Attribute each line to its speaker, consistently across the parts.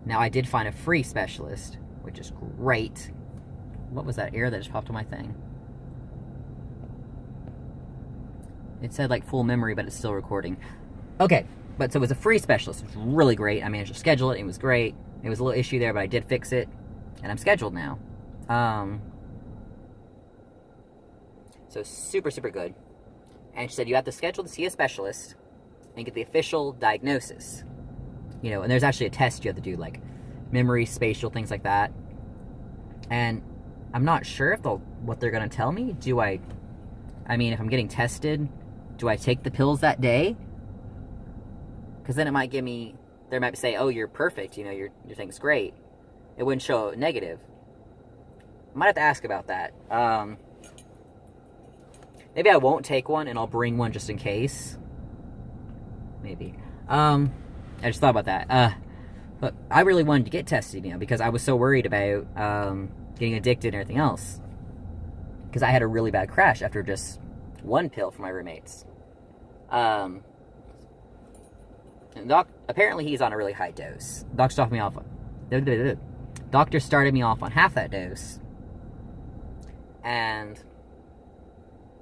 Speaker 1: Now, I did find a free specialist, which is great. What was that error that just popped on my thing? It said, like, full memory, but it's still recording. Okay, but so it was a free specialist. It was really great. I managed to schedule it. It was great. It was a little issue there, but I did fix it. And I'm scheduled now. So super, super good. And she said, you have to schedule to see a specialist and get the official diagnosis. You know, and there's actually a test you have to do, like memory, spatial, things like that. And I'm not sure if what they're going to tell me. I mean, if I'm getting tested, do I take the pills that day? Because then it might give me, they might say, oh, you're perfect, you know, your thing's great. It wouldn't show negative. I might have to ask about that. Maybe I won't take one and I'll bring one just in case. Maybe. I just thought about that. But I really wanted to get tested, you know, because I was so worried about getting addicted and everything else. Because I had a really bad crash after just one pill from my roommates. And apparently he's on a really high dose. Doctor started me off on half that dose. And,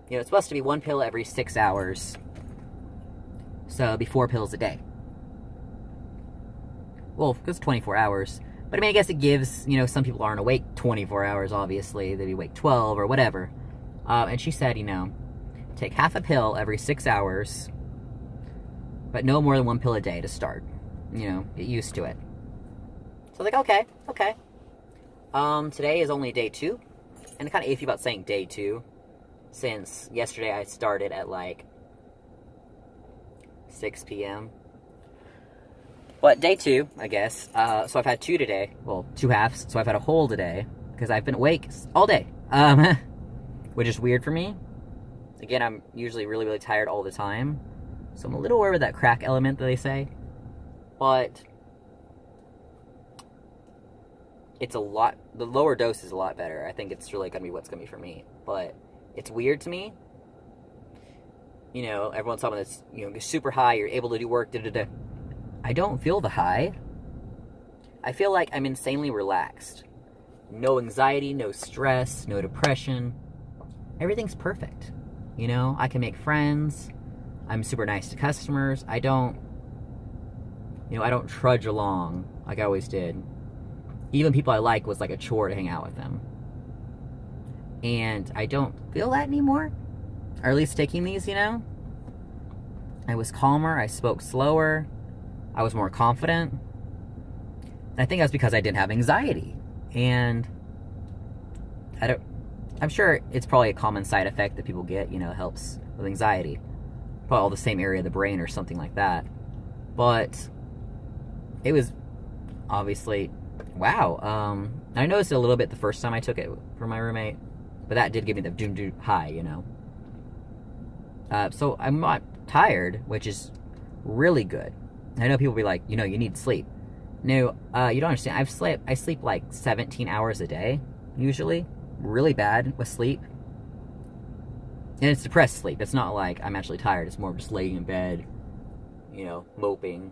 Speaker 1: you know, it's supposed to be one pill every 6 hours. So it'd be 4 pills a day. Well, because 24 hours. But I mean, I guess it gives, you know, some people aren't awake 24 hours, obviously. They'd be awake 12 or whatever. And she said, you know, take half a pill every 6 hours, but no more than 1 pill a day to start. You know, get used to it. So I was like, okay. Today is only day 2. And I'm kind of iffy about saying day 2, since yesterday I started at like 6 p.m. But day 2, I guess. So I've had 2 today. Well, 2 halves. So I've had a whole today because I've been awake all day. Which is weird for me. Again, I'm usually really, really tired all the time. So I'm a little worried with that crack element that they say. But it's a lot, the lower dose is a lot better. I think it's really going to be what's going to be for me. But it's weird to me. You know, everyone's talking about this, you know, super high, you're able to do work, da-da-da. I don't feel the high. I feel like I'm insanely relaxed. No anxiety, no stress, no depression. Everything's perfect. You know, I can make friends. I'm super nice to customers. I don't trudge along like I always did. Even people I like was like a chore to hang out with them. And I don't feel that anymore. Or at least taking these, you know. I was calmer. I spoke slower. I was more confident. And I think that's because I didn't have anxiety. And I'm sure it's probably a common side effect that people get, you know, it helps with anxiety. Probably all the same area of the brain or something like that. But it was obviously, wow. I noticed it a little bit the first time I took it from my roommate, but that did give me the doom high, you know. So I'm not tired, which is really good. I know people be like, you know, you need sleep. No, you don't understand. I sleep like 17 hours a day, usually. Really bad with sleep. And it's depressed sleep. It's not like I'm actually tired. It's more just laying in bed, you know, moping,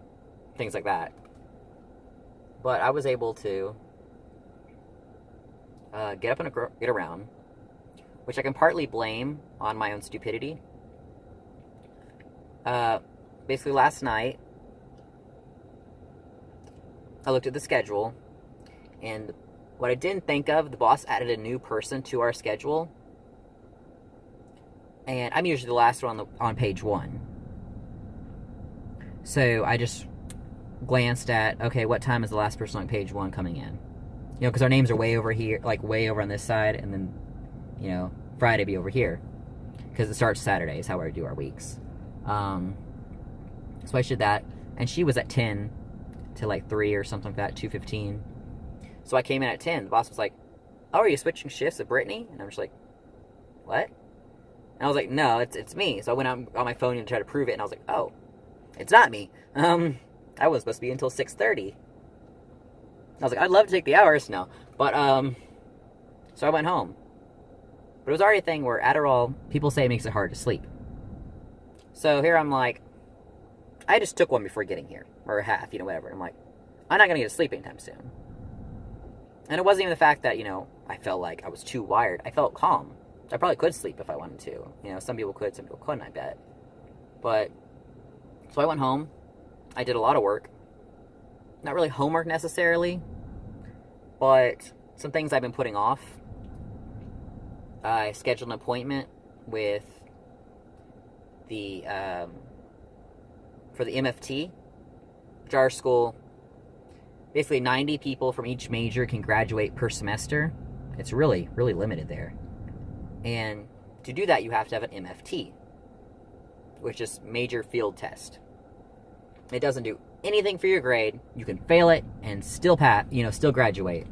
Speaker 1: things like that. But I was able to get up and get around, which I can partly blame on my own stupidity. Basically last night, I looked at the schedule, and what I didn't think of, the boss added a new person to our schedule, and I'm usually the last one on page 1. So I just glanced at, okay, what time is the last person on page 1 coming in? You know, because our names are way over here, like way over on this side, and then, you know, Friday be over here, because it starts Saturday is how I do our weeks. So I did that, and she was at 10 to like 3 or something like that, 2:15. So I came in at 10. The boss was like, oh, are you switching shifts with Brittany? And I'm just like, what? And I was like, no, it's me. So I went out on my phone and tried to prove it, and I was like, oh, it's not me. I was supposed to be until 6:30. I was like, I'd love to take the hours. No. But, so I went home. But it was already a thing where Adderall, people say it makes it hard to sleep. So here I'm like, I just took one before getting here. Or a half, you know, whatever. I'm like, I'm not going to get to sleep anytime soon. And it wasn't even the fact that, I felt like I was too wired. I felt calm. I probably could sleep if I wanted to. Some people could, some people couldn't, I bet. But, so I went home. I did a lot of work. Not really homework necessarily, but some things I've been putting off. I scheduled an appointment with for the MFT, which our school, basically 90 people from each major can graduate per semester. It's really, really limited there. And to do that, you have to have an MFT, which is major field test. It doesn't do anything for your grade. You can fail it and still pass, still graduate.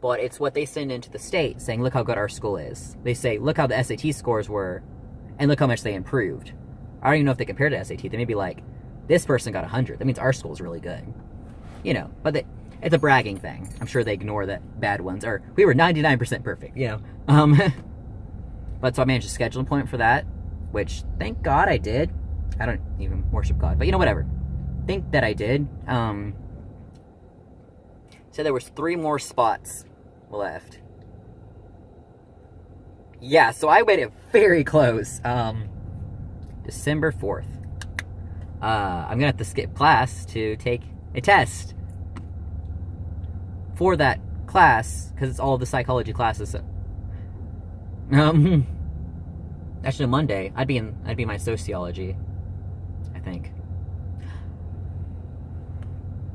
Speaker 1: But it's what they send into the state saying, look how good our school is. They say, look how the SAT scores were, and look how much they improved. I don't even know if they compared to SAT. They may be like, this person got 100. That means our school's really good. But it's a bragging thing. I'm sure they ignore the bad ones. Or, we were 99% perfect, But so I managed to schedule an appointment for that, which, thank God I did. I don't even worship God, but whatever. Think that I did. So there was 3 more spots left. Yeah, so I waited very close. December 4th. I'm gonna have to skip class to take a test for that class, because it's all the psychology classes. Actually, Monday, I'd be in my sociology, I think.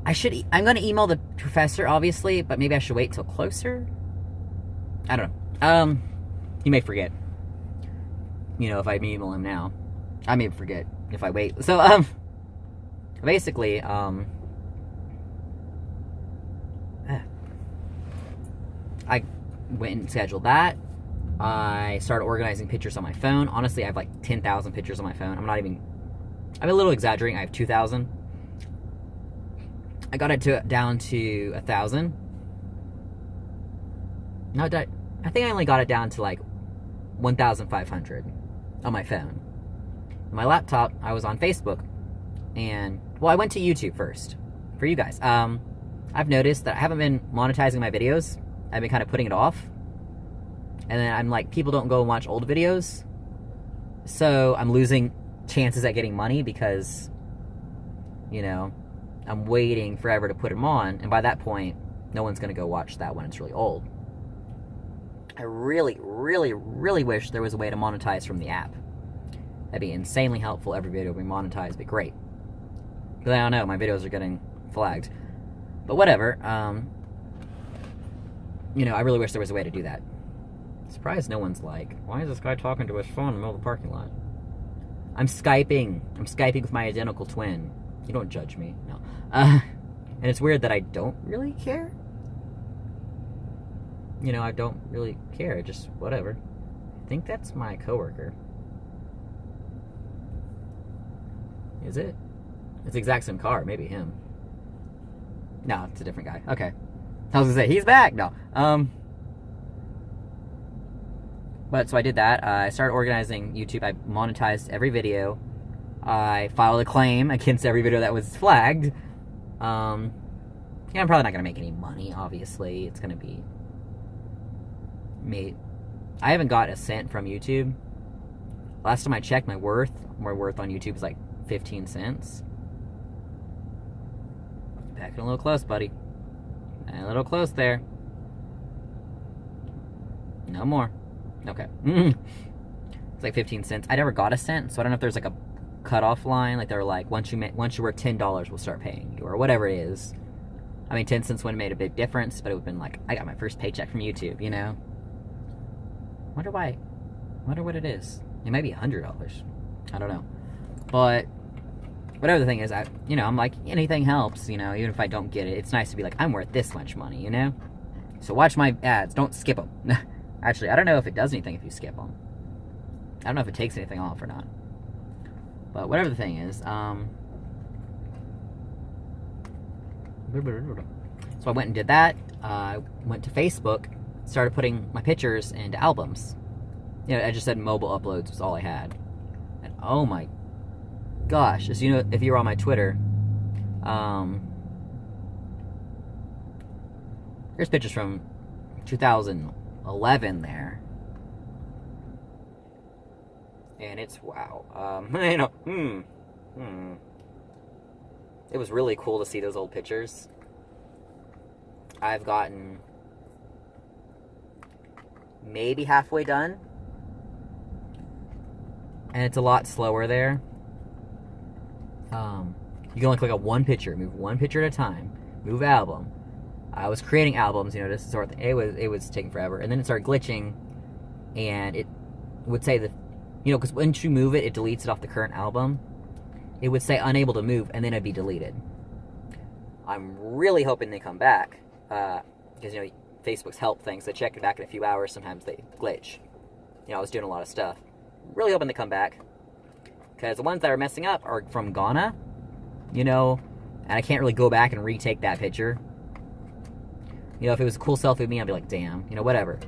Speaker 1: I'm gonna email the professor, obviously, but maybe I should wait till closer? I don't know. He may forget. If I email him now. I may forget if I wait. So, basically, I went and scheduled that. I started organizing pictures on my phone. Honestly, I have like 10,000 pictures on my phone. I'm a little exaggerating. I have 2,000. I got it down to 1,000. No, I think I only got it down to like 1,500 on my phone. On my laptop, I was on Facebook. And, I went to YouTube first. For you guys. I've noticed that I haven't been monetizing my videos. I've been kind of putting it off. And then I'm like, people don't go and watch old videos. So I'm losing chances at getting money because, I'm waiting forever to put them on. And by that point, no one's going to go watch that when it's really old. I really, really, really wish there was a way to monetize from the app. That'd be insanely helpful. Every video would be monetized, but great. But I don't know, my videos are getting flagged. But whatever, I really wish there was a way to do that. Surprised no one's like, why is this guy talking to his phone in the middle of the parking lot? I'm Skyping with my identical twin. You don't judge me, no. And it's weird that I don't really care. I don't really care, just whatever. I think that's my coworker. Is it? It's the exact same car, maybe him. No, it's a different guy. Okay. I was gonna say, he's back! No. But, so I did that. I started organizing YouTube. I monetized every video. I filed a claim against every video that was flagged. I'm probably not gonna make any money, obviously. It's gonna be made. I haven't got a cent from YouTube. Last time I checked, my worth on YouTube is like 15 cents. Backing a little close, buddy. A little close there. No more. Okay. It's like 15 cents. I never got a cent, so I don't know if there's like a cutoff line. Like they're like, once you work $10, we'll start paying you, or whatever it is. I mean, 10 cents wouldn't have made a big difference, but it would have been like, I got my first paycheck from YouTube, Wonder what it is. It might be $100. I don't know. But whatever the thing is, I'm like, anything helps, even if I don't get it. It's nice to be like, I'm worth this much money, So watch my ads. Don't skip them. Actually, I don't know if it does anything if you skip them. I don't know if it takes anything off or not. But whatever the thing is, so I went and did that. I went to Facebook, started putting my pictures into albums. I just said mobile uploads was all I had. And oh my gosh, as if you were on my Twitter, Here's pictures from 2011 there. And it's, wow. It was really cool to see those old pictures. I've gotten maybe halfway done. And it's a lot slower there. You can only click on one picture, move one picture at a time, move album. I was creating albums, you know, this sort of thing. It was taking forever. And then it started glitching, and it would say that, you know, because once you move it, it deletes it off the current album. It would say unable to move, and then it'd be deleted. I'm really hoping they come back, because, you know, Facebook's help things. They check it back in a few hours. Sometimes they glitch. You know, I was doing a lot of stuff. Really hoping they come back, because the ones that are messing up are from Ghana, you know, and I can't really go back and retake that picture. You know, if it was a cool selfie of me, I'd be like, damn, you know, whatever.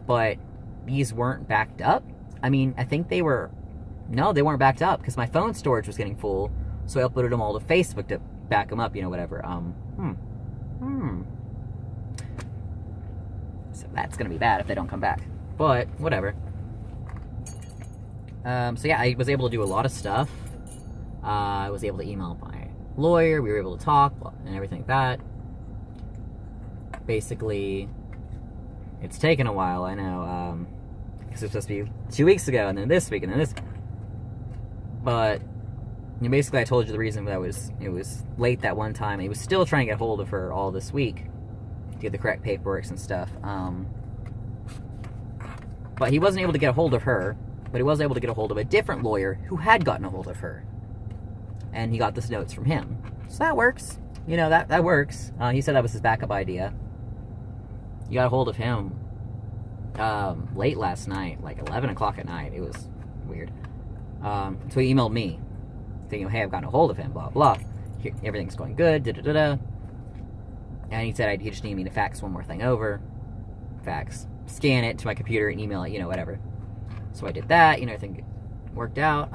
Speaker 1: But these weren't backed up. I mean, I think they were... No, they weren't backed up, because my phone storage was getting full, so I uploaded them all to Facebook to back them up, you know, whatever. So that's gonna be bad if they don't come back. But, whatever. So yeah, I was able to do a lot of stuff. I was able to email my lawyer, we were able to talk, and everything like that. Basically, it's taken a while, I know, because it was supposed to be 2 weeks ago, and then this week, and then this. But, you know, basically I told you the reason that it was late that one time. He was still trying to get hold of her all this week to get the correct paperwork and stuff. But he wasn't able to get a hold of her, but he was able to get a hold of a different lawyer who had gotten a hold of her. And he got the notes from him. So that works. You know, that works. He said that was his backup idea. You got a hold of him late last night, like 11 o'clock at night. It was weird. So he emailed me, thinking, hey, I've gotten a hold of him, blah, blah. Here, everything's going good, da-da-da-da. And he said he just needed me to fax one more thing over. Fax. Scan it to my computer and email it, you know, whatever. So I did that, you know, everything worked out.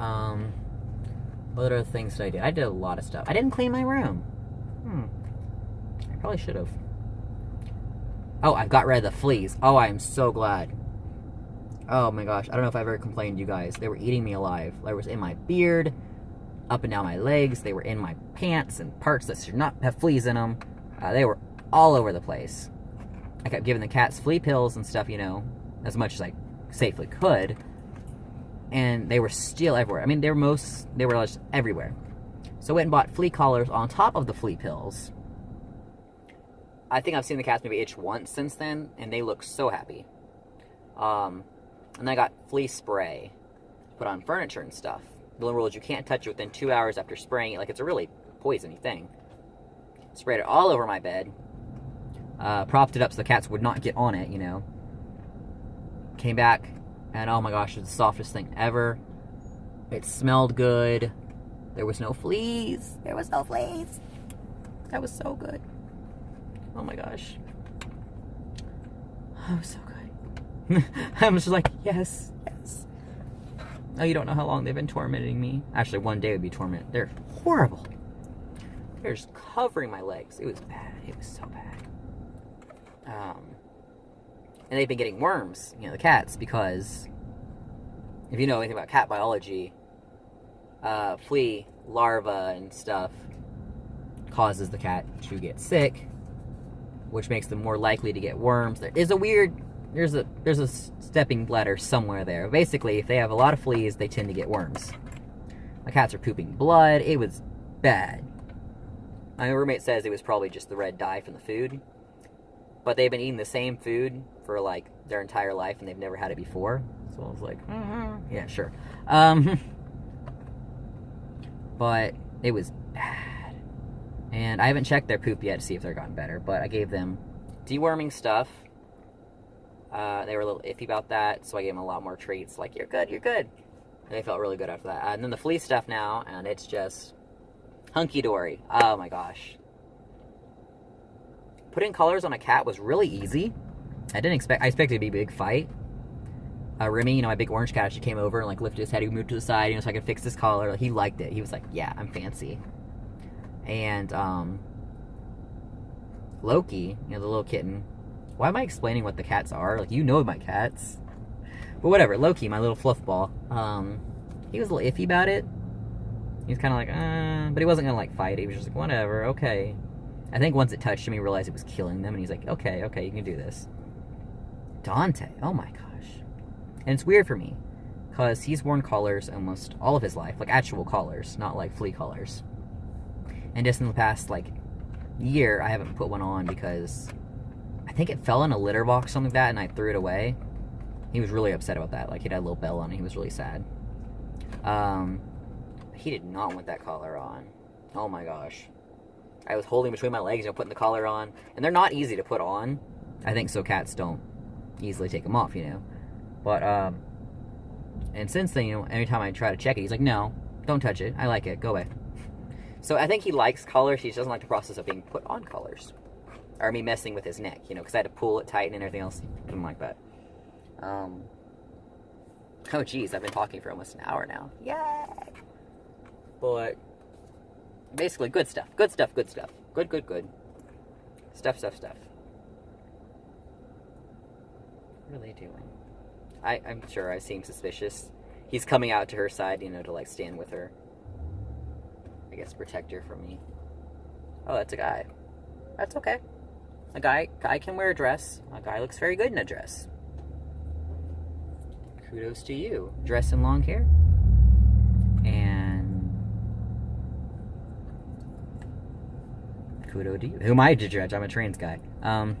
Speaker 1: What other things did I do? I did a lot of stuff. I didn't clean my room. I probably should have. Oh, I've got rid of the fleas. Oh, I am so glad. Oh my gosh, I don't know if I've ever complained to you guys. They were eating me alive. They was in my beard, up and down my legs. They were in my pants and parts that should not have fleas in them. They were all over the place. I kept giving the cats flea pills and stuff, you know, as much as I safely could. And they were still everywhere. I mean, they were just everywhere. So I went and bought flea collars on top of the flea pills. I think I've seen the cats maybe itch once since then, and they look so happy. And then I got flea spray to put on furniture and stuff. The only rule is you can't touch it within 2 hours after spraying it. Like, it's a really poisony thing. Sprayed it all over my bed. Propped it up so the cats would not get on it, you know. Came back, and oh my gosh, it was the softest thing ever. It smelled good. There was no fleas. There was no fleas. That was so good. Oh my gosh. That was so good. I was just like, yes, yes. Oh, you don't know how long they've been tormenting me. Actually, one day would be torment. They're horrible. They're just covering my legs. It was bad. It was so bad. And they've been getting worms, you know, the cats, because if you know anything about cat biology, flea larvae and stuff causes the cat to get sick, which makes them more likely to get worms. There's a stepping ladder somewhere there. Basically, if they have a lot of fleas, they tend to get worms. My cats are pooping blood. It was bad. My roommate says it was probably just the red dye from the food. But they've been eating the same food for, like, their entire life, and they've never had it before. So I was like, yeah, sure. But it was bad. And I haven't checked their poop yet to see if they're gotten better, but I gave them deworming stuff. They were a little iffy about that, so I gave them a lot more treats, like, you're good, you're good. And they felt really good after that. And then the flea stuff now, and it's just hunky-dory. Oh my gosh. Putting colors on a cat was really easy. I expected it to be a big fight. Remy, you know, my big orange cat, she came over and, like, lifted his head, he moved to the side, you know, so I could fix this collar. Like, he liked it. He was like, yeah, I'm fancy. And, Loki, you know, the little kitten. Why am I explaining what the cats are? Like, you know my cats. But whatever, Loki, my little fluff ball, he was a little iffy about it. He was kind of like, but he wasn't going to, like, fight. He was just like, whatever, okay. I think once it touched him, he realized it was killing them, and he's like, okay, you can do this. Dante, oh my gosh. And it's weird for me, because he's worn collars almost all of his life, like actual collars, not like flea collars. And just in the past, like, year, I haven't put one on because I think it fell in a litter box, something like that, and I threw it away. He was really upset about that. Like, he had a little bell on it. He was really sad. He did not want that collar on. Oh my gosh. I was holding between my legs, putting the collar on. And they're not easy to put on. I think so cats don't easily take them off, But, and since then, anytime I try to check it, he's like, no, don't touch it. I like it. Go away. So I think he likes collars. He just doesn't like the process of being put on collars. Or me messing with his neck, because I had to pull it, tighten, and everything else. He didn't like that. Oh, geez, I've been talking for almost an hour now. Yay! But, basically, good stuff. Good stuff, good stuff. Good. Stuff. What are they doing? I'm sure I seem suspicious. He's coming out to her side, to, like, stand with her. I guess protect her from me. Oh, that's a guy. That's okay. A guy can wear a dress. A guy looks very good in a dress. Kudos to you. Dress in long hair. And kudos to you. Who am I to judge? I'm a trans guy. I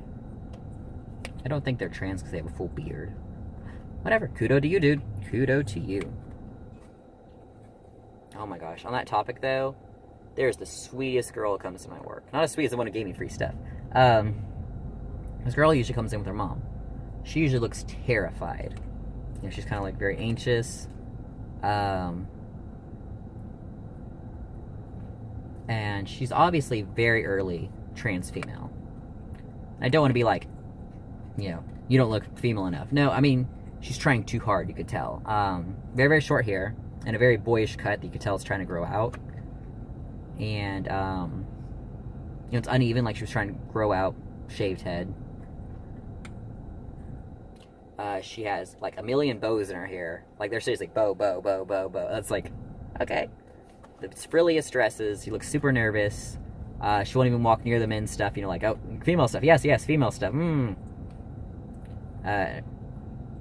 Speaker 1: don't think they're trans because they have a full beard. Whatever. Kudos to you, dude. Kudos to you. Oh my gosh. On that topic, though, there's the sweetest girl that comes to my work. Not as sweet as the one who gave me free stuff. This girl usually comes in with her mom. She usually looks terrified. She's kind of like very anxious. And she's obviously very early trans female. I don't want to be like, you don't look female enough. No, I mean, she's trying too hard, you could tell. Very, very short hair and a very boyish cut that you could tell is trying to grow out. And, it's uneven, like she was trying to grow out, shaved head. She has, like, a million bows in her hair. Like, they're seriously bow. That's like, okay. The frilliest dresses. She looks super nervous. She won't even walk near the men's stuff. Like, oh, female stuff. Yes, female stuff. And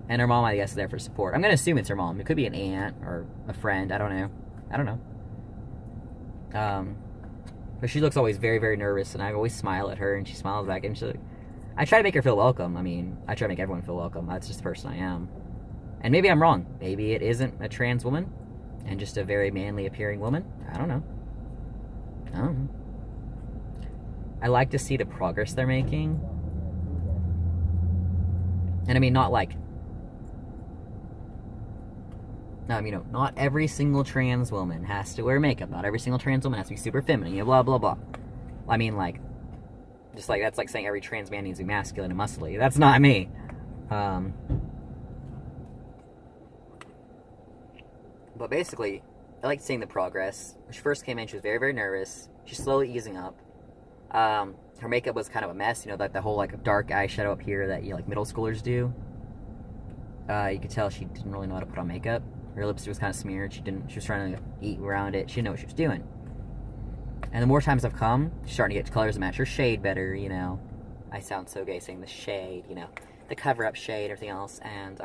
Speaker 1: her mom, I guess, is there for support. I'm going to assume it's her mom. It could be an aunt or a friend. I don't know. But she looks always very, very nervous, and I always smile at her, and she smiles back, and she's like, I try to make her feel welcome. I mean, I try to make everyone feel welcome. That's just the person I am. And maybe I'm wrong. Maybe it isn't a trans woman and just a very manly appearing woman. I don't know. I like to see the progress they're making. And I mean, not like, not every single trans woman has to wear makeup. Not every single trans woman has to be super feminine, blah, blah, blah. I mean, like, just like, that's like saying every trans man needs to be masculine and muscly. That's not me. But basically, I like seeing the progress. When she first came in, she was very, very nervous. She's slowly easing up. Her makeup was kind of a mess, like the whole, like, dark eyeshadow up here that, like, middle schoolers do. You could tell she didn't really know how to put on makeup. Her lipstick was kind of smeared. She was trying to eat around it. She didn't know what she was doing. And the more times I've come, she's starting to get colors that match her shade better, I sound so gay saying the shade, the cover-up shade, everything else, and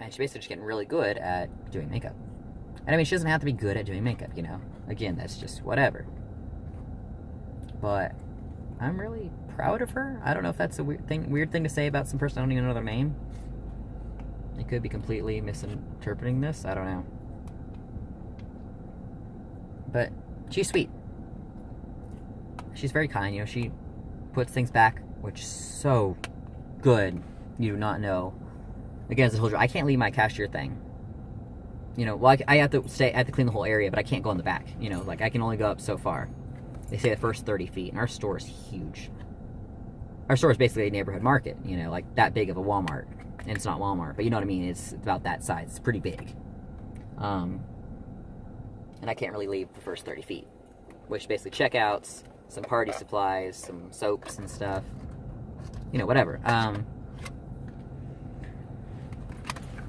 Speaker 1: she's basically just getting really good at doing makeup. And I mean, she doesn't have to be good at doing makeup, Again, that's just whatever. But I'm really proud of her. I don't know if that's a weird thing to say about some person I don't even know their name. I could be completely misinterpreting this. I don't know. But she's sweet. She's very kind. She puts things back, which is so good. You do not know. Again, as I told you, I can't leave my cashier thing. Well, I have to clean the whole area, but I can't go in the back. Like, I can only go up so far. They say the first 30 feet, and our store is huge. Our store is basically a neighborhood market, like that big of a Walmart. And it's not Walmart, but you know what I mean? It's about that size. It's pretty big. And I can't really leave the first 30 feet, which basically checkouts, some party supplies, some soaps and stuff. You know, whatever.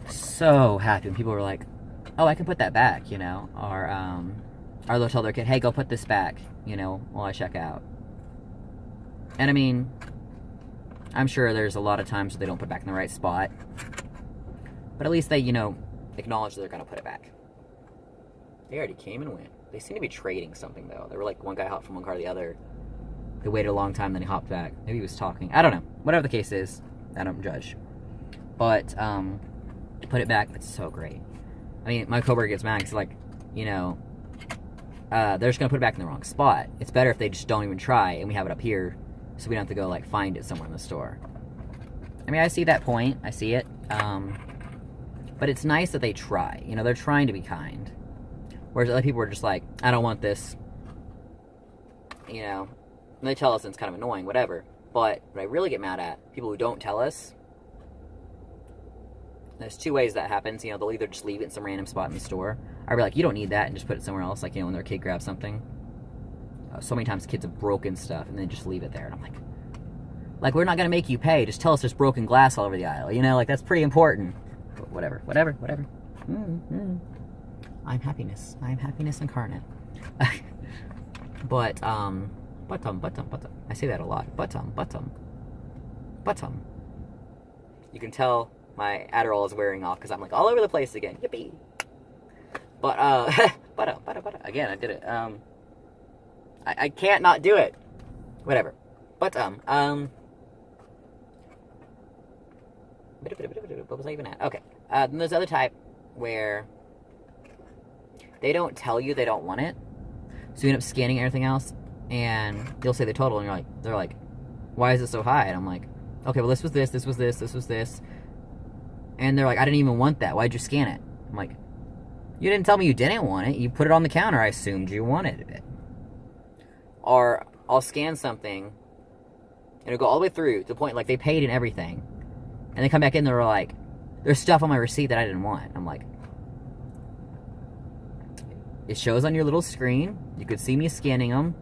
Speaker 1: So happy when people were like, oh, I can put that back, you know, or they'll tell their kid, hey, go put this back, you know, while I check out. And I mean, I'm sure there's a lot of times where they don't put it back in the right spot, but at least they, you know, acknowledge that they're going to put it back. They already came and went. They seem to be trading something, though. They were like, one guy hopped from one car to the other. They waited a long time, then he hopped back. Maybe he was talking. I don't know. Whatever the case is, I don't judge. But, put it back. It's so great. I mean, my coworker gets mad because, like, you know, they're just going to put it back in the wrong spot. It's better if they just don't even try and we have it up here so we don't have to go, like, find it somewhere in the store. I mean, I see that point. I see it. But it's nice that they try. You know, they're trying to be kind. Whereas other people are just like, I don't want this. You know, and they tell us and it's kind of annoying, whatever. But what I really get mad at, people who don't tell us, there's two ways that happens. You know, they'll either just leave it in some random spot in the store, or be like, you don't need that, and just put it somewhere else, like, you know, when their kid grabs something. So many times kids have broken stuff, and then just leave it there, and I'm like, we're not going to make you pay, just tell us there's broken glass all over the aisle, you know, like, that's pretty important. But whatever. I'm happiness incarnate. But, I say that a lot. You can tell my Adderall is wearing off because I'm like all over the place again. Yippee. But, again, I did it. I can't not do it. Whatever. But, what was I even at? Okay. Then there's the other type where they don't tell you they don't want it. So you end up scanning everything else, and they'll say the total, and they're like, why is it so high? And I'm like, okay, well, this was this. And they're like, I didn't even want that. Why'd you scan it? I'm like, you didn't tell me you didn't want it. You put it on the counter. I assumed you wanted it. Or I'll scan something, and it'll go all the way through to the point, like, they paid and everything. And they come back in, they're like, there's stuff on my receipt that I didn't want. I'm like, it shows on your little screen. You could see me scanning them.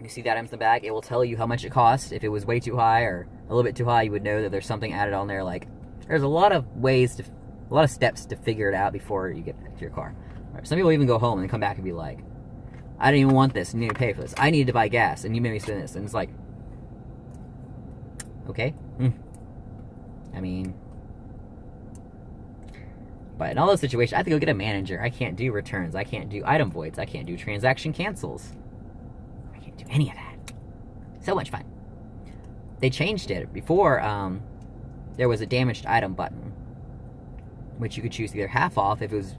Speaker 1: You see the items in the bag. It will tell you how much it costs. If it was way too high or a little bit too high, you would know that there's something added on there. Like, there's a lot of steps to figure it out before you get to your car. Right. Some people even go home and come back and be like, I didn't even want this. You need to pay for this. I needed to buy gas, and you made me spend this. And it's like, okay. I mean, but in all those situations, I have to go get a manager. I can't do returns. I can't do item voids. I can't do transaction cancels. I can't do any of that. So much fun. They changed it. Before, there was a damaged item button, which you could choose either half off if it was,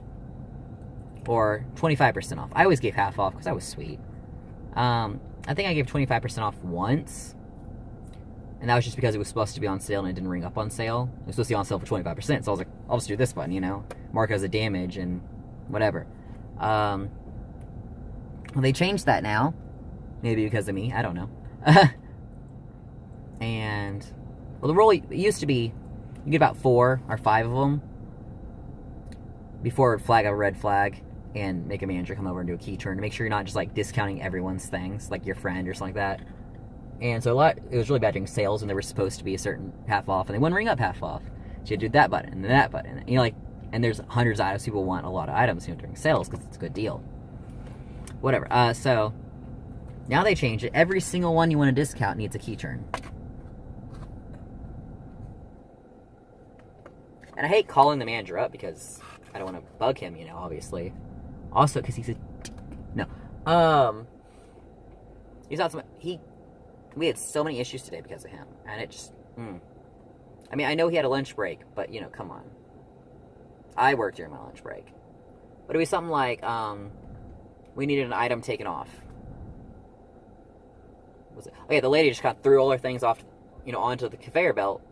Speaker 1: or 25% off. I always gave half off because I was sweet. I think I gave 25% off once, and that was just because it was supposed to be on sale and it didn't ring up on sale. It was supposed to be on sale for 25%, so I was like, I'll just do this button, you know? Mark it as a damage and whatever. Well, they changed that now. Maybe because of me, I don't know. And, well, the rule, it used to be, you get about 4 or 5 of them before it would flag a red flag and make a manager come over and do a key turn to make sure you're not just, like, discounting everyone's things, like your friend or something like that. And so it was really bad doing sales when they were supposed to be a certain half off, and they wouldn't ring up half off. So you had to do that button, and then that button. And, you know, like, and there's hundreds of items. People want a lot of items, you know, during sales because it's a good deal. Whatever. So now they changed it. Every single one you want to discount needs a key turn. And I hate calling the manager up because I don't want to bug him, you know, obviously. Also, because he's a... No. He's not so... We had so many issues today because of him. And it just... I mean, I know he had a lunch break, but, you know, come on. I worked during my lunch break. But it was something like, we needed an item taken off. Was it? Okay, the lady just kind of threw all her things off, you know, onto the conveyor belt.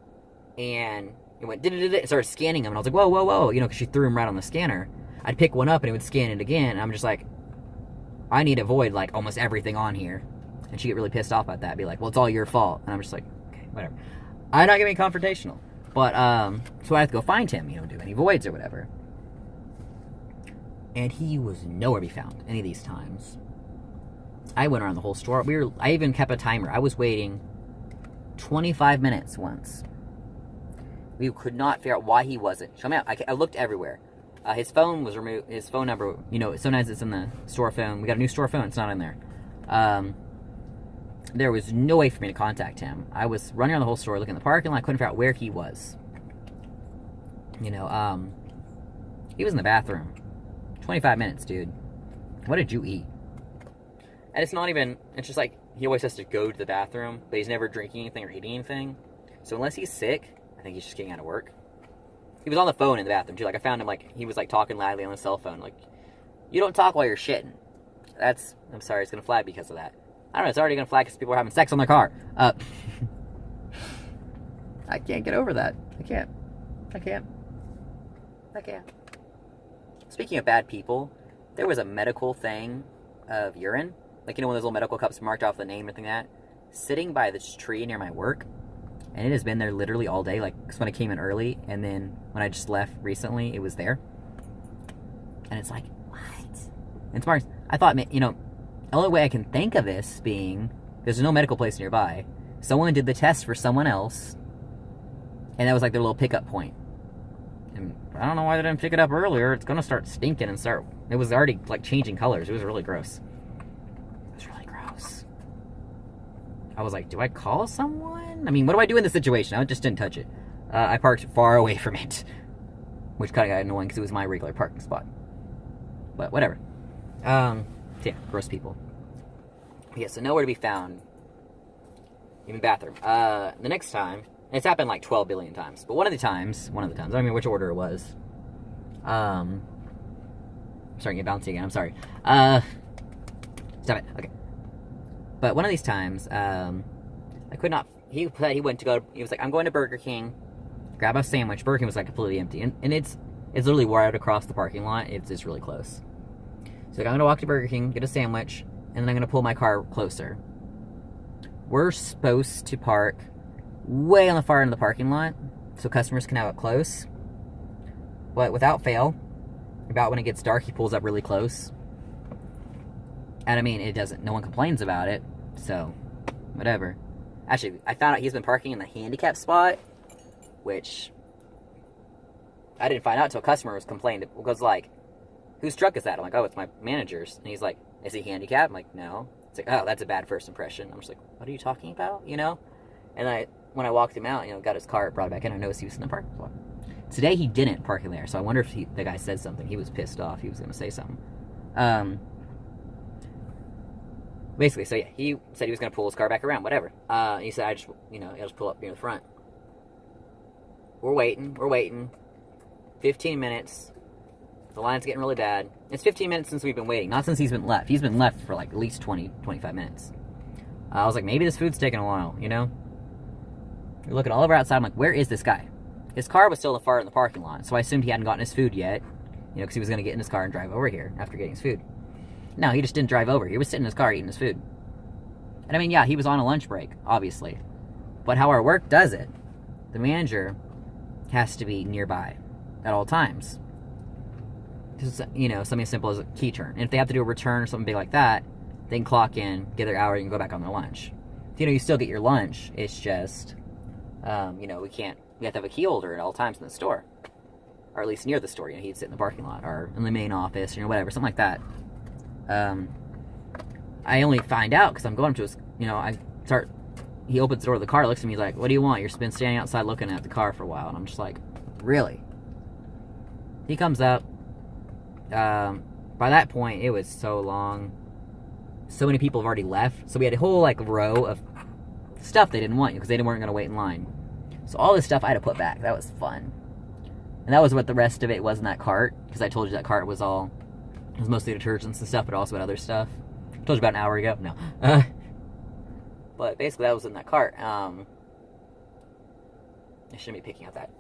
Speaker 1: And it went, and started scanning them. And I was like, whoa, you know, because she threw them right on the scanner. I'd pick one up and it would scan it again. And I'm just like, I need to avoid, like, almost everything on here. And she'd get really pissed off about that. Be like, well, it's all your fault. And I'm just like, okay, whatever. I'm not going to be confrontational. But, so I have to go find him, you know, do any voids or whatever. And he was nowhere to be found any of these times. I went around the whole store. I even kept a timer. I was waiting 25 minutes once. We could not figure out why he wasn't. Show me out. I looked everywhere. His phone was removed. His phone number, sometimes it's in the store phone. We got a new store phone. It's not in there. There was no way for me to contact him. I was running around the whole store looking at the parking lot. I couldn't figure out where he was. He was in the bathroom. 25 minutes, dude. What did you eat? And it's not even, it's just like, he always has to go to the bathroom, but he's never drinking anything or eating anything. So unless he's sick, I think he's just getting out of work. He was on the phone in the bathroom, too. Like, I found him, he was, talking loudly on the cell phone. Like, you don't talk while you're shitting. I'm sorry, it's going to flag because of that. I don't know, it's already going to flag because people are having sex on their car. I can't get over that. I can't. Speaking of bad people, there was a medical thing of urine. One of those little medical cups marked off the name and everything like that. Sitting by this tree near my work. And it has been there literally all day. Cause when I came in early, and then when I just left recently, it was there. And it's like, what? And smart. I thought, the only way I can think of this being, there's no medical place nearby. Someone did the test for someone else, and that was their little pickup point. And I don't know why they didn't pick it up earlier. It's gonna start stinking and start. It was already changing colors. It was really gross. I was like, do I call someone? What do I do in this situation? I just didn't touch it. I parked far away from it, which kind of got annoying because it was my regular parking spot. But whatever. So yeah, gross people. Yeah, so nowhere to be found. Even bathroom. The next time, and it's happened 12 billion times, but one of the times, I don't remember which order it was. I'm starting to get bouncy again, I'm sorry. Stop it, okay. But one of these times, I could not, he said he went to go, he was like, I'm going to Burger King, grab a sandwich. Burger King was completely empty, and it's literally right across the parking lot. It's really close. So I'm going to walk to Burger King, get a sandwich, and then I'm going to pull my car closer. We're supposed to park way on the far end of the parking lot, so customers can have it close. But without fail, about when it gets dark, he pulls up really close. And it doesn't, no one complains about it, so, whatever. Actually, I found out he's been parking in the handicap spot, which I didn't find out until a customer was complaining, because, whose truck is that? I'm like, oh, it's my manager's. And he's like, is he handicapped? I'm like, no. It's like, oh, that's a bad first impression. I'm just like, what are you talking about, And when I walked him out, got his car, brought it back in, I noticed he was in the parking spot. Today, he didn't park in there, so I wonder if the guy said something. He was pissed off. He was going to say something. Basically, so yeah, he said he was going to pull his car back around, whatever. He said, I'll just pull up near the front. We're waiting. 15 minutes. The line's getting really bad. It's 15 minutes since we've been waiting, not since he's been left. He's been left for at least 20, 25 minutes. I was like, maybe this food's taking a while, You're looking all over outside. I'm like, where is this guy? His car was still far in the parking lot, so I assumed he hadn't gotten his food yet, because he was going to get in his car and drive over here after getting his food. No, he just didn't drive over. He was sitting in his car eating his food. And yeah, he was on a lunch break, obviously. But how our work does it, the manager has to be nearby at all times. Just, something as simple as a key turn. And if they have to do a return or something big like that, they can clock in, get their hour, and go back on their lunch. You still get your lunch. It's just, we have to have a key holder at all times in the store. Or at least near the store. He'd sit in the parking lot or in the main office, whatever, something like that. I only find out because I'm going to his, he opens the door of the car, looks at me, he's like, what do you want? You've been standing outside looking at the car for a while. And I'm just like, really? He comes up. By that point, it was so long. So many people have already left. So we had a whole, row of stuff they didn't want because they weren't going to wait in line. So all this stuff I had to put back. That was fun. And that was what the rest of it was in that cart, because I told you that cart was mostly detergents and stuff, but also about other stuff. I told you about an hour ago. No. But basically that was in that cart. I shouldn't be picking up that.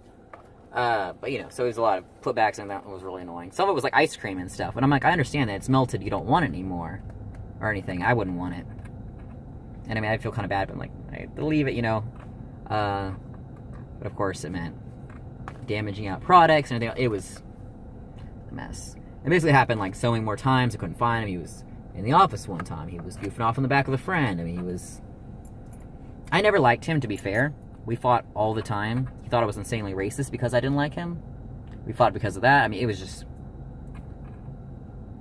Speaker 1: But so it was a lot of putbacks, and that was really annoying. Some of it was ice cream and stuff. And I'm like, I understand that it's melted, you don't want it anymore. Or anything. I wouldn't want it. And I feel kind of bad, but I'm like, I believe it, But of course it meant damaging out products and everything. It was a mess. It basically happened like so many more times. I couldn't find him. He was in the office one time. He was goofing off on the back of a friend. I mean, I never liked him, to be fair. We fought all the time. He thought I was insanely racist because I didn't like him. We fought because of that. I mean, it was just...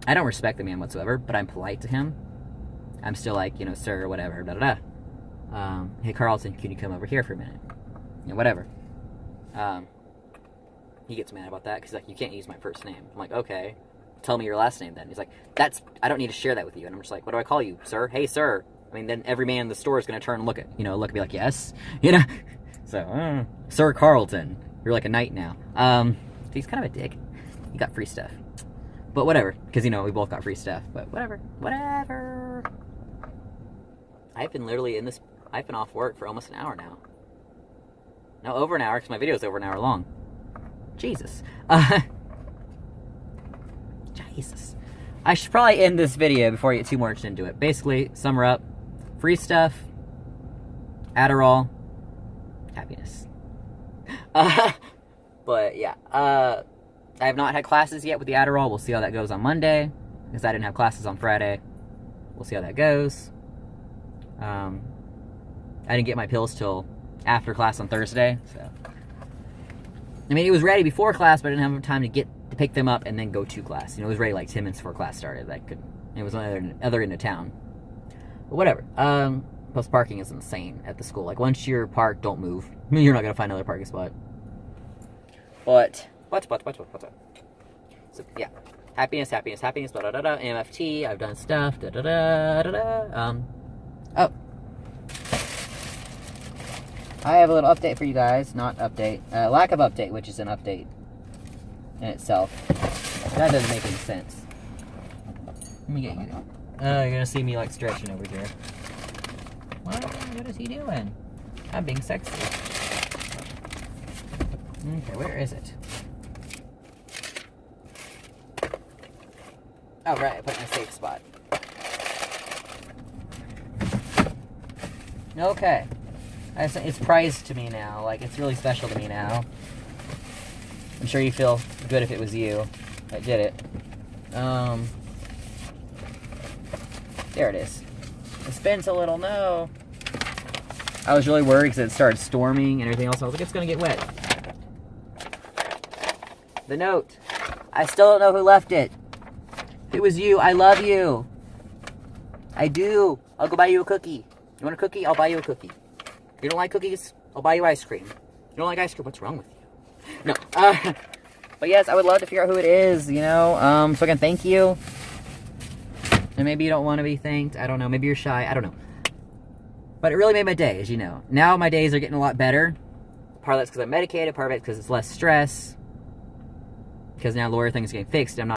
Speaker 1: I don't respect the man whatsoever, but I'm polite to him. I'm still like, you know, sir, whatever, da-da-da. Hey, Carlton, can you come over here for a minute? You know, whatever. He gets mad about that because he's like, you can't use my first name. I'm like, okay, tell me your last name then. He's like, I don't need to share that with you. And I'm just like, what do I call you, sir? Hey, sir. I mean, then every man in the store is going to turn and look at me like, yes, you know? So, Sir Carlton, you're like a knight now. He's kind of a dick. He got free stuff. But whatever, because, you know, we both got free stuff. But whatever. I've been off work for almost an hour now. No, over an hour, because my video is over an hour long. Jesus. Jesus. I should probably end this video before I get too much into it. Basically, sum her up. Free stuff. Adderall. Happiness. But, yeah. I have not had classes yet with the Adderall. We'll see how that goes on Monday. Because I didn't have classes on Friday. We'll see how that goes. I didn't get my pills till after class on Thursday, so... I mean, it was ready before class, but I didn't have time to pick them up and then go to class. You know, it was ready like 10 minutes before class started. It was on the other end of town. But whatever. Plus, parking is insane at the school. Like, once you're parked, don't move. You're not going to find another parking spot. But. So, yeah. Happiness, blah, da, da, da. MFT, I've done stuff, da, da, da, da, da. Oh. I have a little update for you guys. Not update. Lack of update, which is an update in itself. That doesn't make any sense. Let me get you. You're gonna see me like stretching over here. What is he doing? I'm being sexy. Okay, where is it? Oh, right, I put it in a safe spot. Okay. It's prized to me now. Like, it's really special to me now. I'm sure you feel good if it was you that did it. There it is. It spins a little, no. I was really worried because it started storming and everything else. I was like, it's going to get wet. The note. I still don't know who left it. If it was you, I love you. I do. I'll go buy you a cookie. You want a cookie? I'll buy you a cookie. You don't like cookies? I'll buy you ice cream. You don't like ice cream? What's wrong with you? No. But yes, I would love to figure out who it is, you know, so I can thank you. And maybe you don't want to be thanked. I don't know. Maybe you're shy. I don't know. But it really made my day, as you know. Now my days are getting a lot better. Part of that's because I'm medicated. Part of it's because it's less stress. Because now lawyer things are getting fixed. I'm not